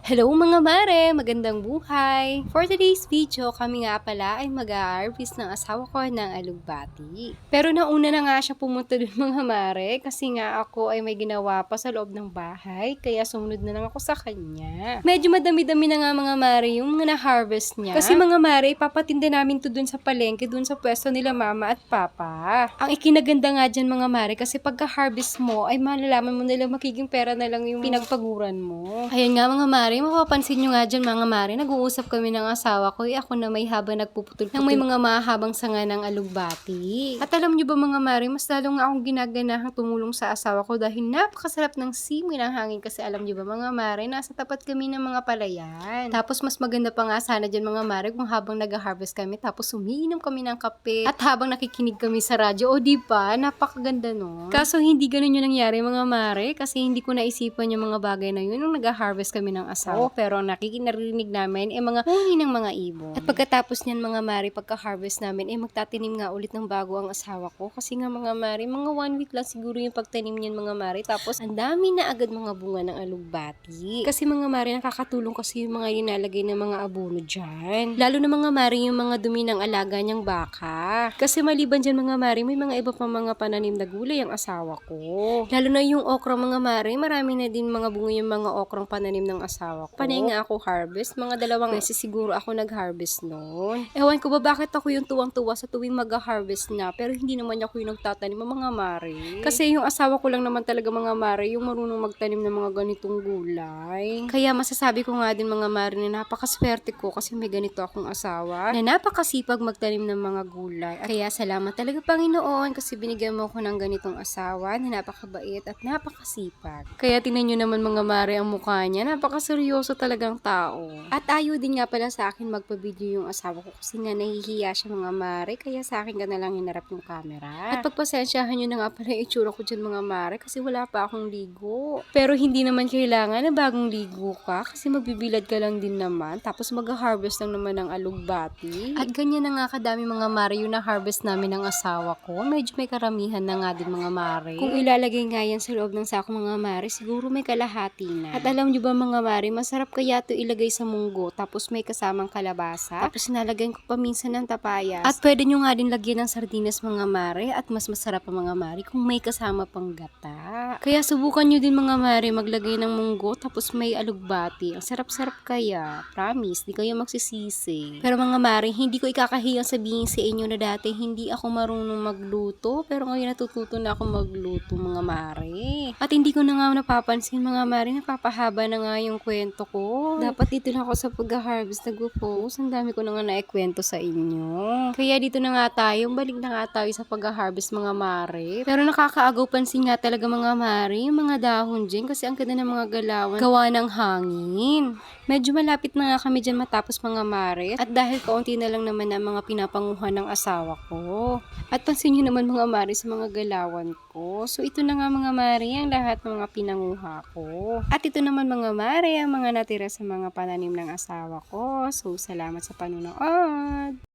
Hello mga mare! Magandang buhay! For today's video, kami nga pala ay mag-a-harvest ng asawa ko ng alugbati. Pero nauna na nga siya pumunta dun mga mare kasi nga ako ay may ginawa pa sa loob ng bahay kaya sumunod na lang ako sa kanya. Medyo madami-dami na nga mga mare yung mga na-harvest niya. Kasi mga mare, papatinda namin to dun sa palengke, dun sa pwesto nila mama at papa. Ang ikinaganda nga dyan mga mare kasi pagka-harvest mo ay malalaman mo nila magiging pera na lang yung pinagpaguran mo. Ayan nga mga mare, mapapansin nyo nga dyan mga mare, nag-uusap kami ng asawa ko, ako na may habang nagpuputol ng may mga mahabang sanga ng alugbati. At alam nyo ba mga mare, mas lalo nga akong ginaganahang tumulong sa asawa ko dahil napakasarap ng simoy ng hangin kasi alam nyo ba mga mare, nasa tapat kami ng mga palayan. Tapos mas maganda pa nga sana dyan mga mare kung habang nag-harvest kami tapos umiinom kami ng kape at habang nakikinig kami sa radyo, o diba, napakaganda no? Kaso hindi ganun yung nangyari mga mare kasi hindi ko naisipan yung mga bagay na yun nung nag-harvest kami ng asawa. Pero nakikinarinig namin mga huni ng mga ibon. At pagkatapos niyan mga mare, pagka-harvest namin, magtatinim nga ulit ng bago ang asawa ko. Kasi nga mga mare, mga 1 week lang siguro yung pagtanim niyan mga mare. Tapos ang dami na agad mga bunga ng alugbati. Kasi mga mare, nakakatulong kasi yung mga linalagay ng mga abono dyan. Lalo na mga mare, yung mga dumi ng alaga niyang baka. Kasi maliban dyan mga mare, may mga iba pang mga pananim na gulay ang asawa ko. Lalo na yung okra mga mare, marami na din mga bunga yung mga okrang pananim ng asawa ko. Panay nga ako harvest, mga 2 beses siguro ako nag-harvest noon. Ewan ko ba bakit ako yung tuwang-tuwa sa tuwing mag-harvest na, pero hindi naman ako yung nagtatanim ng mga mare. Kasi yung asawa ko lang naman talaga mga mare, yung marunong magtanim ng mga ganitong gulay. Kaya masasabi ko nga din mga mare na napakaswerte ko kasi may ganito akong asawa na napakasipag magtanim ng mga gulay. At kaya salamat talaga Panginoon kasi binigyan mo ko ng ganitong asawa na napakabait at napakasipag. Kaya tingnan nyo naman mga mare ang mukha niya, napakaseryoso talagang tao. At ayaw din nga pala sa akin magpa-video yung asawa ko kasi nga nahihiya siya mga mare, kaya sa akin ka na lang hinarap yung camera. At pagpasensyahan nyo na nga pala yung itsura ko dyan mga mare kasi wala pa akong ligo. Pero hindi naman kailangan na bagong ligo ka kasi magbibilad ka lang din naman tapos mag-harvest lang naman ng alugbati. At ganyan na nga kadami mga mare yung na-harvest namin ng asawa ko. Medyo may karamihan na nga din mga mare. Kung ilalagay nga yan sa loob ng sako mga mare, siguro may kalahati na. At alam nyo ba mga mare, masarap kaya to ilagay sa munggo tapos may kasamang kalabasa. Tapos nalagyan ko pa minsan ng tapayas. At pwede nyo nga din lagyan ng sardinas mga mare at mas masarap pa mga mare kung may kasama pang gata. Kaya subukan nyo din mga mare maglagay ng munggo tapos may alugbati. Ang sarap-sarap kaya. Promise, di kayo magsisisi. Pero mga mare, hindi ko ikakahiyang sabihin sa inyo na dati hindi ako marunong magluto. Pero ngayon natututo na ako magluto mga mare. At hindi ko na nga napapansin mga mare, napapahaba na nga yung kwento ko. Dapat dito na ako sa pag-harvest nagpo-post. Ang dami ko na nga naikwento sa inyo. Kaya dito na nga tayo, balik na nga tayo sa pag-harvest mga mare. Pero nakakaagaw pansin nga talaga mga mare, yung mga dahon dyan kasi ang ganda ng mga galawan. Gawa ng hangin. Medyo malapit na nga kami dyan matapos mga mare. At dahil kaunti na lang naman ang mga pinapanguhan ng asawa ko. At pansin nyo naman mga mare sa mga galawan ko. So ito na nga mga mare ang lahat ng mga pinanguha ko. At ito naman mga mare ang mga natira sa mga pananim ng asawa ko. So salamat sa panonood.